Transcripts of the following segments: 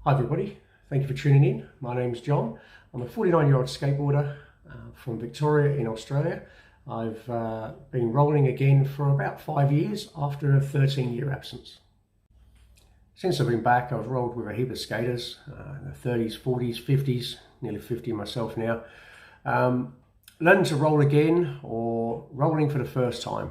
Hi everybody, thank you for tuning in. My name's John. I'm a 49-year-old skateboarder from Victoria in Australia. I've been rolling again for about 5 years after a 13-year absence. Since I've been back, I've rolled with a heap of skaters, in the 30s, 40s, 50s, nearly 50 myself now. Learning to roll again or rolling for the first time.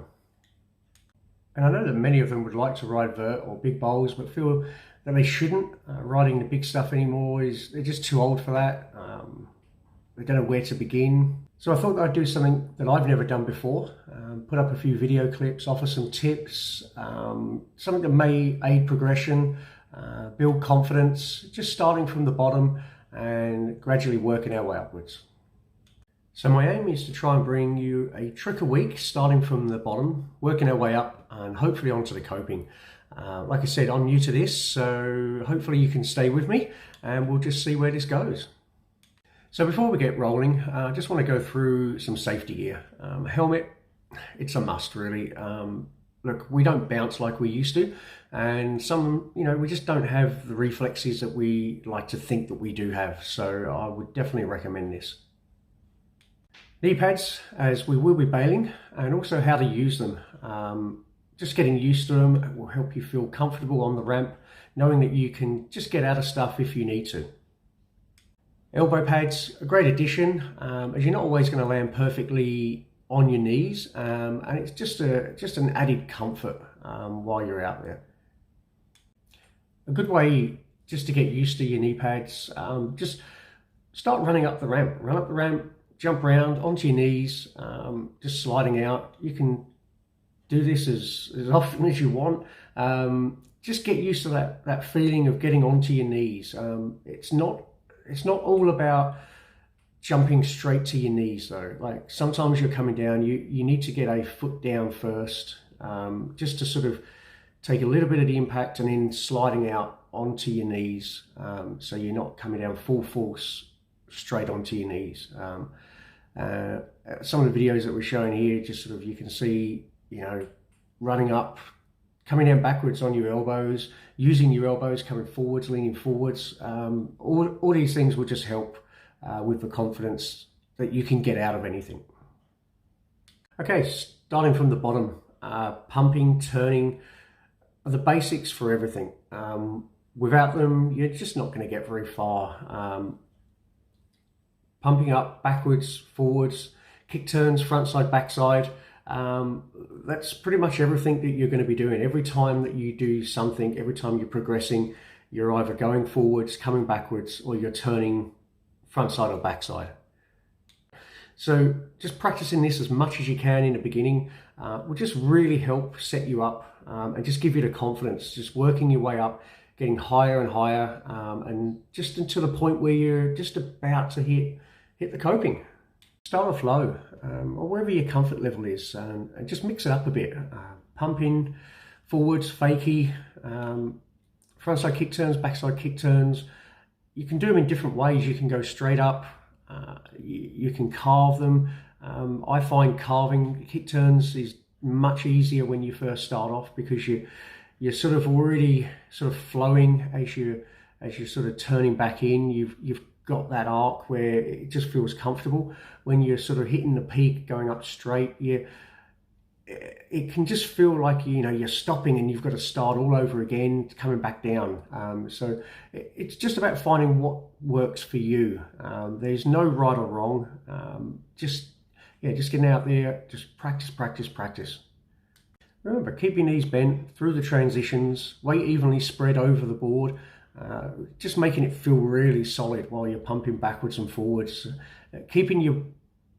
And I know that many of them would like to ride vert or big bowls, but feel that they shouldn't. Riding the big stuff anymore they're just too old for that. They don't know where to begin. So I thought I'd do something that I've never done before. Put up a few video clips, offer some tips, something that may aid progression, build confidence, just starting from the bottom and gradually working our way upwards. So my aim is to try and bring you a trick a week, starting from the bottom, working our way up and hopefully onto the coping. Like I said, I'm new to this, so hopefully you can stay with me and we'll just see where this goes. So before we get rolling, I just want to go through some safety gear. Helmet, it's a must really. Look, we don't bounce like we used to, and we just don't have the reflexes that we like to think that we do have. So I would definitely recommend this. Knee pads, as we will be bailing, and also how to use them. Just getting used to them will help you feel comfortable on the ramp, knowing that you can just get out of stuff if you need to. Elbow pads, a great addition, as you're not always going to land perfectly on your knees, and it's just an added comfort while you're out there. A good way just to get used to your knee pads, just start running up the ramp. Run up the ramp, jump around onto your knees, just sliding out. You can do this as often as you want. Just get used to that feeling of getting onto your knees. It's not all about jumping straight to your knees though. Like sometimes you're coming down, you need to get a foot down first, just to sort of take a little bit of the impact and then sliding out onto your knees, so you're not coming down full force straight onto your knees. Some of the videos that we're showing here, just sort of you can see, running up, coming down backwards on your elbows, using your elbows, coming forwards, leaning forwards. All these things will just help with the confidence that you can get out of anything. Okay, starting from the bottom, pumping, turning are the basics for everything. Without them, you're just not going to get very far. Pumping up, backwards, forwards, kick turns, front side, back side. That's pretty much everything that you're going to be doing. Every time that you do something, every time you're progressing, you're either going forwards, coming backwards, or you're turning front side or back side. So just practicing this as much as you can in the beginning will just really help set you up and just give you the confidence, just working your way up, getting higher and higher, and just until the point where you're just about to hit the coping. Start off low, or wherever your comfort level is, and just mix it up a bit. Pumping, forwards, fakie, frontside kick turns, backside kick turns. You can do them in different ways. You can go straight up, you can carve them. I find carving kick turns is much easier when you first start off, because you're sort of already sort of flowing as you're sort of turning back in. You've got that arc where it just feels comfortable. When you're sort of hitting the peak, going up straight, it can just feel like you're stopping and you've got to start all over again, coming back down. So it's just about finding what works for you. There's no right or wrong. Just getting out there, just practice. Remember, keep your knees bent through the transitions, weight evenly spread over the board. Just making it feel really solid while you're pumping backwards and forwards. Keeping your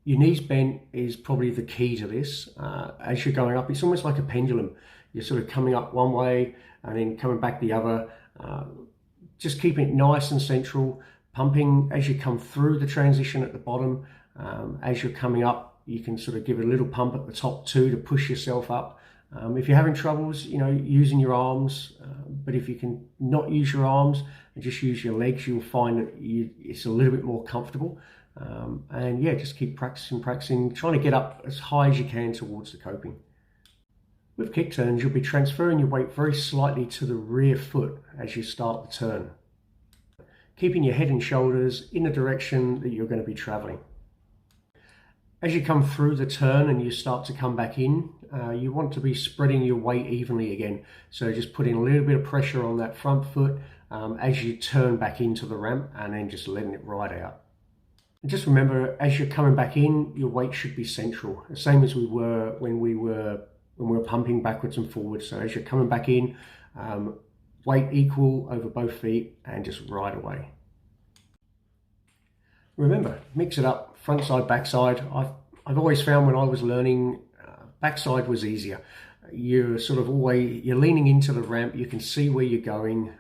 knees bent is probably the key to this. As you're going up, it's almost like a pendulum. You're sort of coming up one way and then coming back the other. Just keeping it nice and central. Pumping as you come through the transition at the bottom. As you're coming up, you can sort of give it a little pump at the top too to push yourself up. If you're having troubles, using your arms, but if you can not use your arms and just use your legs, you'll find that it's a little bit more comfortable. And yeah, just keep practicing, trying to get up as high as you can towards the coping. With kick turns, you'll be transferring your weight very slightly to the rear foot as you start the turn. keeping your head and shoulders in the direction that you're going to be traveling. As you come through the turn and you start to come back in, you want to be spreading your weight evenly again. So just putting a little bit of pressure on that front foot as you turn back into the ramp, and then just letting it ride out. And just remember, as you're coming back in, your weight should be central, the same as we were when we were pumping backwards and forwards. So as you're coming back in, weight equal over both feet, and just ride away. Remember, mix it up, front side, back side. I've always found when I was learning, backside was easier. You're leaning into the ramp, you can see where you're going.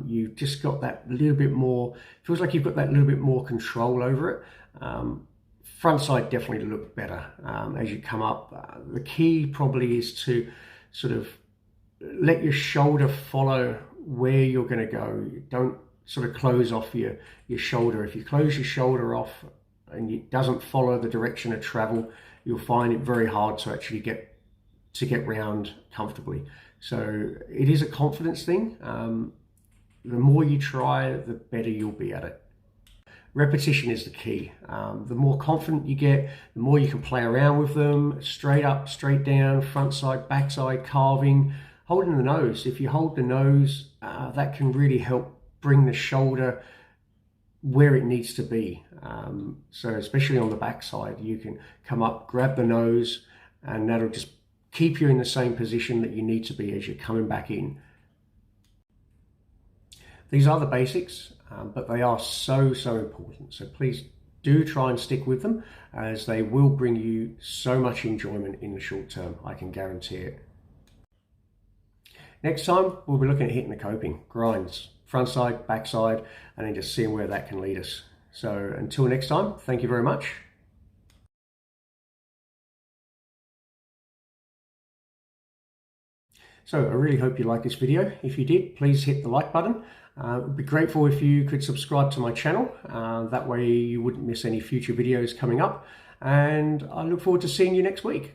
You've just got that little bit more, feels like you've got that little bit more control over it. Front side definitely look better as you come up. The key probably is to sort of let your shoulder follow where you're going to go. Don't sort of close off your shoulder. If you close your shoulder off and it doesn't follow the direction of travel, you'll find it very hard to actually get round comfortably. So it is a confidence thing. The more you try, the better you'll be at it. Repetition is the key. The more confident you get, the more you can play around with them, straight up, straight down, front side, back side, carving, holding the nose. If you hold the nose, that can really help bring the shoulder where it needs to be. So especially on the back side, you can come up, grab the nose, and that'll just keep you in the same position that you need to be as you're coming back in. These are the basics, but they are so important. So please do try and stick with them, as they will bring you so much enjoyment in the short term, I can guarantee it. Next time, we'll be looking at hitting the coping, grinds, front side, back side, and then just seeing where that can lead us. So until next time, thank you very much. So I really hope you liked this video. If you did, please hit the like button. It'd be grateful if you could subscribe to my channel. That way you wouldn't miss any future videos coming up. And I look forward to seeing you next week.